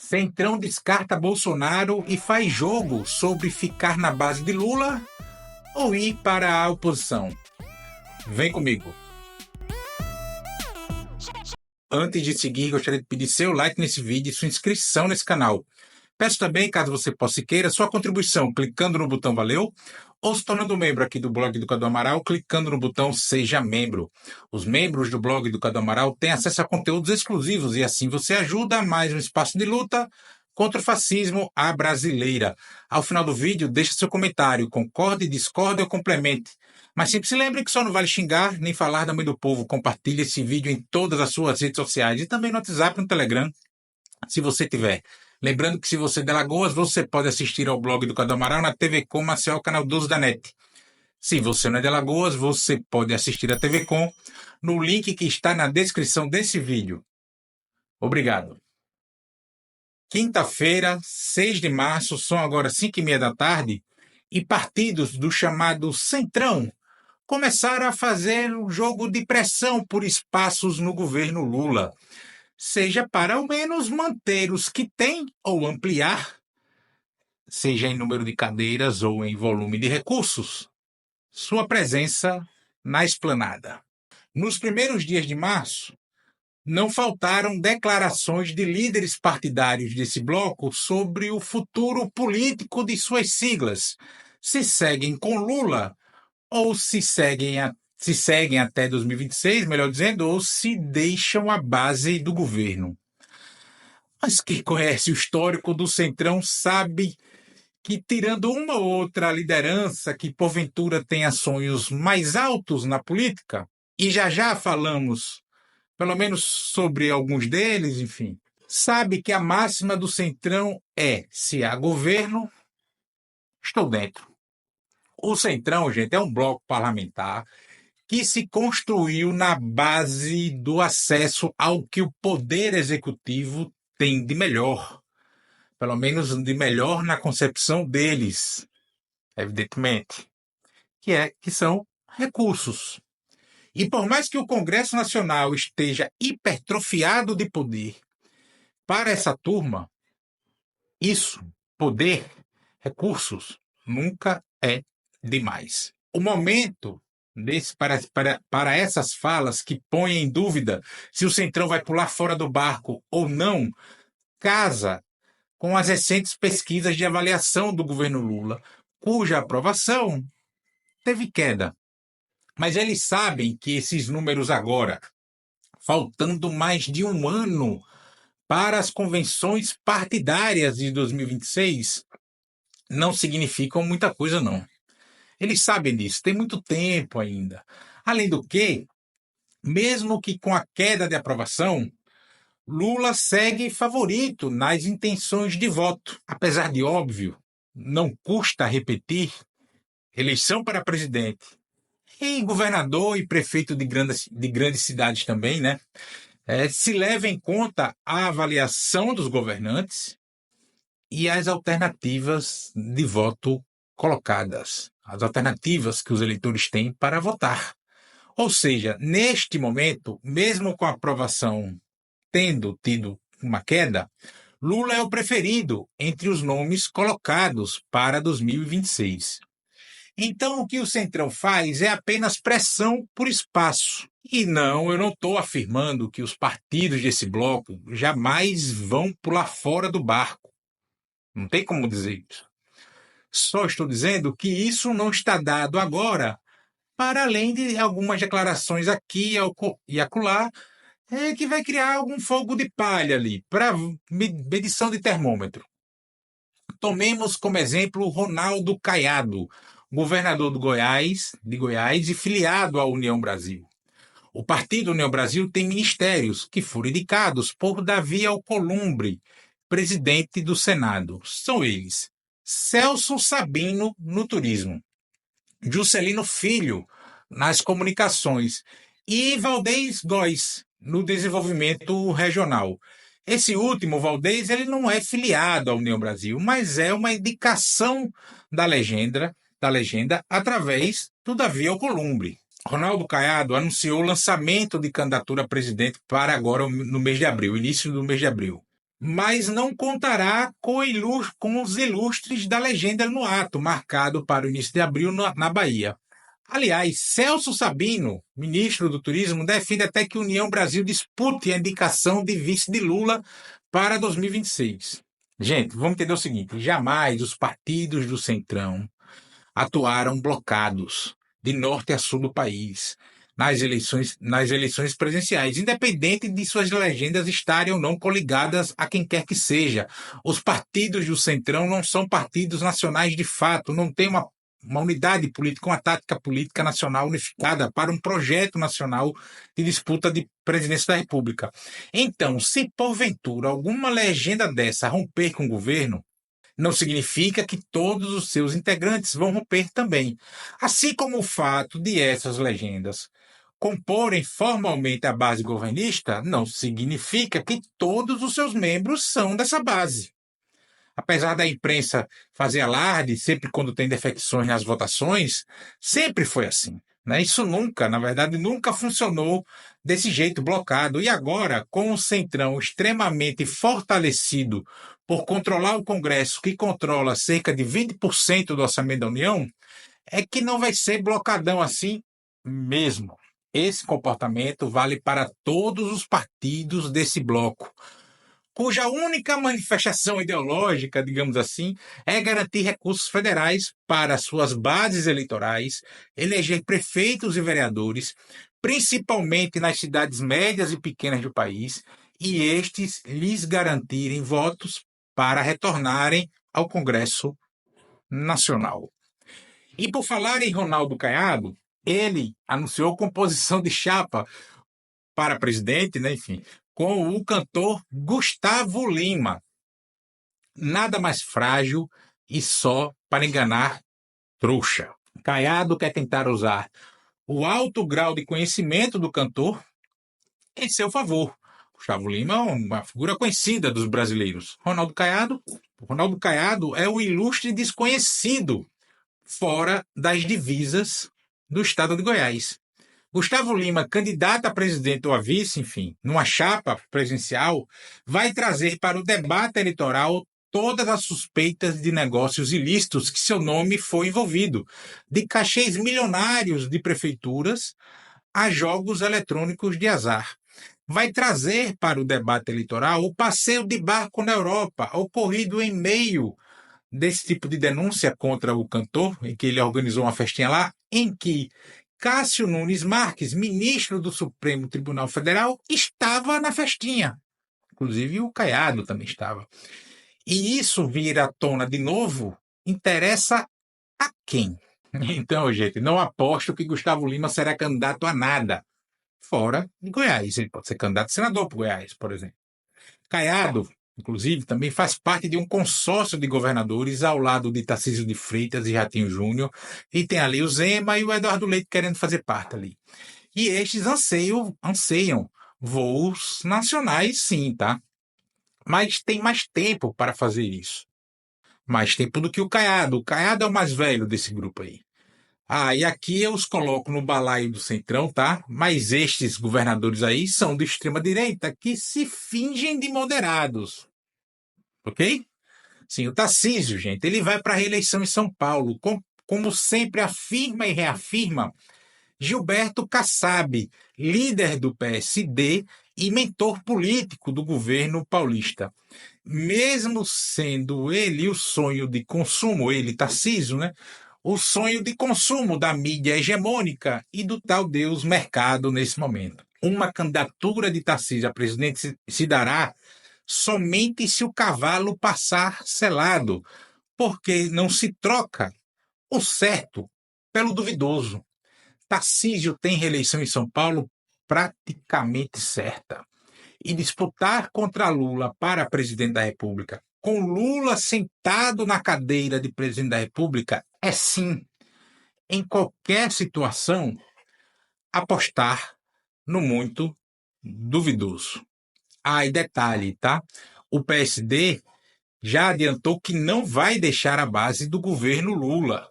Centrão descarta Bolsonaro e faz jogo sobre ficar na base de Lula ou ir para a oposição. Vem comigo. Antes de seguir, gostaria de pedir seu like nesse vídeo e sua inscrição nesse canal. Peço também, caso você possa e queira, sua contribuição clicando no botão Valeu ou se tornando membro aqui do blog do Cadu Amaral, clicando no botão Seja Membro. Os membros do blog do Cadu Amaral têm acesso a conteúdos exclusivos e assim você ajuda a mais um espaço de luta contra o fascismo à brasileira. Ao final do vídeo, deixe seu comentário, concorde, discorde ou complemente. Mas sempre se lembre que só não vale xingar nem falar da mãe do povo. Compartilhe esse vídeo em todas as suas redes sociais e também no WhatsApp e no Telegram, se você tiver. Lembrando que se você é de Alagoas, você pode assistir ao blog do Cadu Amaral na TV Com Maceió, canal 12 da NET. Se você não é de Alagoas, você pode assistir a TV Com no link que está na descrição desse vídeo. Obrigado. Quinta-feira, 6 de março, são agora 5h30 da tarde, e partidos do chamado Centrão começaram a fazer um jogo de pressão por espaços no governo Lula, seja para ao menos manter os que têm ou ampliar, seja em número de cadeiras ou em volume de recursos, sua presença na esplanada. Nos primeiros dias de março, não faltaram declarações de líderes partidários desse bloco sobre o futuro político de suas siglas, se seguem com Lula ou se seguem até 2026, melhor dizendo, ou se deixam a base do governo. Mas quem conhece o histórico do Centrão sabe que, tirando uma ou outra liderança que porventura tenha sonhos mais altos na política, e já falamos pelo menos sobre alguns deles, enfim, sabe que a máxima do Centrão é: se há governo, estou dentro. O Centrão, gente, é um bloco parlamentar que se construiu na base do acesso ao que o poder executivo tem de melhor, pelo menos de melhor na concepção deles, evidentemente, que são recursos. E por mais que o Congresso Nacional esteja hipertrofiado de poder, para essa turma, isso, poder, recursos, nunca é demais. O momento para essas falas que põem em dúvida se o Centrão vai pular fora do barco ou não, casa com as recentes pesquisas de avaliação do governo Lula, cuja aprovação teve queda. Mas eles sabem que esses números agora, faltando mais de um ano para as convenções partidárias de 2026, não significam muita coisa, não. Eles sabem disso, tem muito tempo ainda. Além do que, mesmo que com a queda de aprovação, Lula segue favorito nas intenções de voto. Apesar de óbvio, não custa repetir, eleição para presidente e governador e prefeito de grandes cidades também, né? Se leva em conta a avaliação dos governantes e as alternativas de voto colocadas, as alternativas que os eleitores têm para votar. Ou seja, neste momento, mesmo com a aprovação tendo tido uma queda, Lula é o preferido entre os nomes colocados para 2026. Então, o que o Centrão faz é apenas pressão por espaço. E não, eu não estou afirmando que os partidos desse bloco jamais vão pular fora do barco. Não tem como dizer isso. Só estou dizendo que isso não está dado agora, para além de algumas declarações aqui e acolá, que vai criar algum fogo de palha ali, para medição de termômetro. Tomemos como exemplo Ronaldo Caiado, governador de Goiás e filiado à União Brasil. O Partido União Brasil tem ministérios que foram indicados por Davi Alcolumbre, presidente do Senado. São eles: Celso Sabino, no turismo, Juscelino Filho, nas comunicações, e Valdez Góes, no desenvolvimento regional. Esse último, Valdez, ele não é filiado à União Brasil, mas é uma indicação da legenda através do Davi Alcolumbre. Ronaldo Caiado anunciou o lançamento de candidatura a presidente para agora no mês de abril, início do mês de abril. mas não contará com os ilustres da legenda no ato, marcado para o início de abril na Bahia. Aliás, Celso Sabino, ministro do Turismo, defende até que União Brasil dispute a indicação de vice de Lula para 2026. Gente, vamos entender o seguinte: jamais os partidos do Centrão atuaram blocados de norte a sul do país nas eleições presidenciais, independente de suas legendas estarem ou não coligadas a quem quer que seja. Os partidos do Centrão não são partidos nacionais de fato, não tem uma unidade política, uma tática política nacional unificada para um projeto nacional de disputa de presidência da República. Então, se porventura alguma legenda dessa romper com o governo, não significa que todos os seus integrantes vão romper também. Assim como o fato de essas legendas comporem formalmente a base governista, não significa que todos os seus membros são dessa base. Apesar da imprensa fazer alarde sempre quando tem defecções nas votações, sempre foi assim. Né? Isso nunca, na verdade, nunca funcionou desse jeito blocado. E agora, com o Centrão extremamente fortalecido por controlar o Congresso, que controla cerca de 20% do orçamento da União, é que não vai ser blocadão assim mesmo. Esse comportamento vale para todos os partidos desse bloco, cuja única manifestação ideológica, digamos assim, é garantir recursos federais para suas bases eleitorais, eleger prefeitos e vereadores, principalmente nas cidades médias e pequenas do país, e estes lhes garantirem votos para retornarem ao Congresso Nacional. E por falar em Ronaldo Caiado, ele anunciou composição de chapa para presidente, né, enfim, com o cantor Gustavo Lima. Nada mais frágil e só para enganar trouxa. Caiado quer tentar usar o alto grau de conhecimento do cantor em seu favor. Gustavo Lima é uma figura conhecida dos brasileiros. Ronaldo Caiado é o ilustre desconhecido fora das divisas do estado de Goiás. Gustavo Lima, candidato a presidente ou a vice, enfim, numa chapa presidencial, vai trazer para o debate eleitoral todas as suspeitas de negócios ilícitos que seu nome foi envolvido, de cachês milionários de prefeituras a jogos eletrônicos de azar. Vai trazer para o debate eleitoral o passeio de barco na Europa, ocorrido em meio desse tipo de denúncia contra o cantor, em que ele organizou uma festinha lá, em que Cássio Nunes Marques, ministro do Supremo Tribunal Federal, estava na festinha. Inclusive o Caiado também estava. E isso vir à tona de novo interessa a quem? Então, gente, não aposto que Gustavo Lima será candidato a nada fora de Goiás. Ele pode ser candidato a senador para Goiás, por exemplo. Caiado, inclusive, também faz parte de um consórcio de governadores ao lado de Tarcísio de Freitas e Ratinho Júnior, e tem ali o Zema e o Eduardo Leite querendo fazer parte ali. E estes anseiam voos nacionais, sim, tá? Mas tem mais tempo para fazer isso. Mais tempo do que o Caiado. O Caiado é o mais velho desse grupo aí. E aqui eu os coloco no balaio do Centrão, tá? Mas estes governadores aí são de extrema-direita que se fingem de moderados. Ok? Sim, o Tarcísio, gente, ele vai para a reeleição em São Paulo, como sempre afirma e reafirma Gilberto Kassab, líder do PSD e mentor político do governo paulista. Mesmo sendo ele o sonho de consumo, ele, Tarcísio, né? O sonho de consumo da mídia hegemônica e do tal Deus mercado nesse momento. Uma candidatura de Tarcísio a presidente se dará somente se o cavalo passar selado, porque não se troca o certo pelo duvidoso. Tarcísio tem reeleição em São Paulo praticamente certa. E disputar contra Lula para presidente da República, com Lula sentado na cadeira de presidente da República, é sim, em qualquer situação, apostar no muito duvidoso. E detalhe, tá? O PSD já adiantou que não vai deixar a base do governo Lula.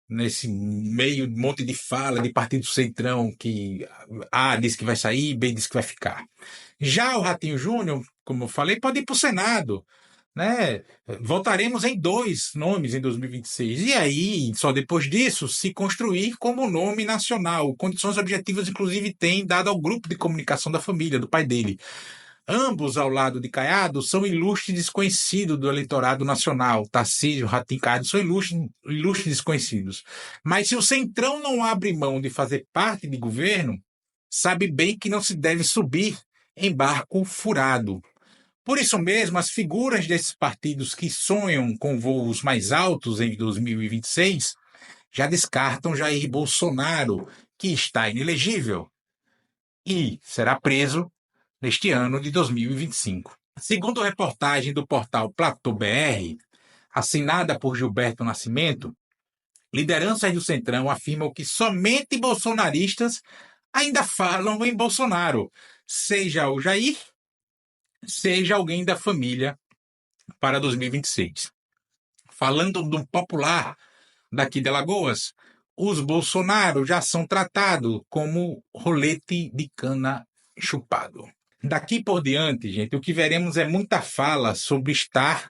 Nesse meio monte de fala de partido centrão que A diz que vai sair, B diz que vai ficar. Já o Ratinho Júnior como eu falei, pode ir para o Senado, né? Votaremos em 2 nomes em 2026. E aí, só depois disso, se construir como nome nacional. Condições objetivas, inclusive, tem dado ao grupo de comunicação da família, do pai dele. Ambos, ao lado de Caiado, são ilustres desconhecidos do eleitorado nacional. Tarcísio, Ratinho, Caiado são ilustres desconhecidos. Mas se o Centrão não abre mão de fazer parte de governo, sabe bem que não se deve subir em barco furado. Por isso mesmo, as figuras desses partidos que sonham com voos mais altos em 2026 já descartam Jair Bolsonaro, que está inelegível e será preso neste ano de 2025. Segundo reportagem do portal Platô BR, assinada por Gilberto Nascimento, lideranças do Centrão afirmam que somente bolsonaristas ainda falam em Bolsonaro, seja o Jair, seja alguém da família, para 2026. Falando do popular daqui de Alagoas, os Bolsonaro já são tratados como rolete de cana chupado. Daqui por diante, gente, o que veremos é muita fala sobre estar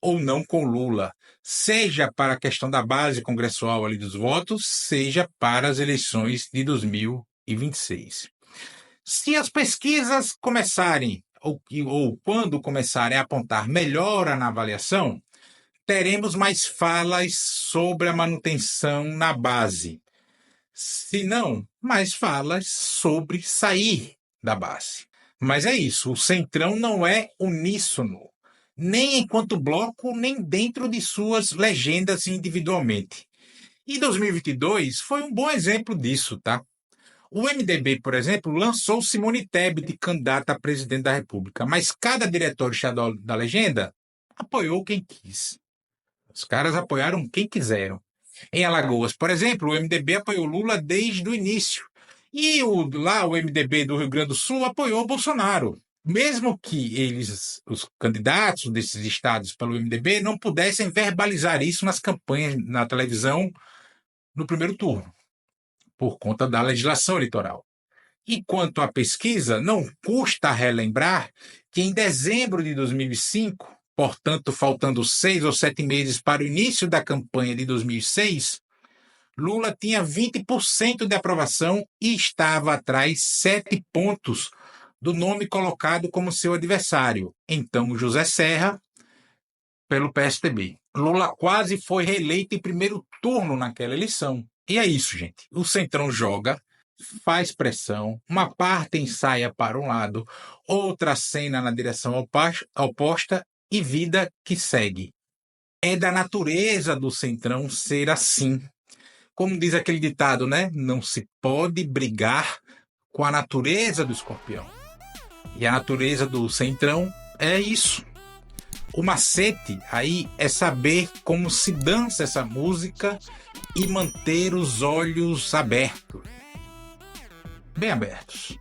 ou não com Lula, seja para a questão da base congressual ali dos votos, seja para as eleições de 2026. Se as pesquisas começarem, ou quando começarem a apontar melhora na avaliação, teremos mais falas sobre a manutenção na base. Se não, mais falas sobre sair da base. Mas é isso, o Centrão não é uníssono, nem enquanto bloco, nem dentro de suas legendas individualmente. E 2022 foi um bom exemplo disso, tá? O MDB, por exemplo, lançou Simone Tebet candidata a presidente da República, mas cada diretório estadual da legenda apoiou quem quis. Os caras apoiaram quem quiseram. Em Alagoas, por exemplo, o MDB apoiou Lula desde o início. E o MDB do Rio Grande do Sul apoiou Bolsonaro. Mesmo que os candidatos desses estados pelo MDB, não pudessem verbalizar isso nas campanhas, na televisão, no primeiro turno, por conta da legislação eleitoral. E quanto à pesquisa, não custa relembrar que em dezembro de 2005, portanto, faltando 6 ou 7 meses para o início da campanha de 2006, Lula tinha 20% de aprovação e estava atrás 7 pontos do nome colocado como seu adversário, então José Serra, pelo PSDB. Lula quase foi reeleito em primeiro turno naquela eleição. E é isso, gente. O Centrão joga, faz pressão, uma parte ensaia para um lado, outra acena na direção oposta e vida que segue. É da natureza do Centrão ser assim. Como diz aquele ditado, né? Não se pode brigar com a natureza do escorpião. E a natureza do Centrão é isso. O macete aí é saber como se dança essa música e manter os olhos abertos. Bem abertos.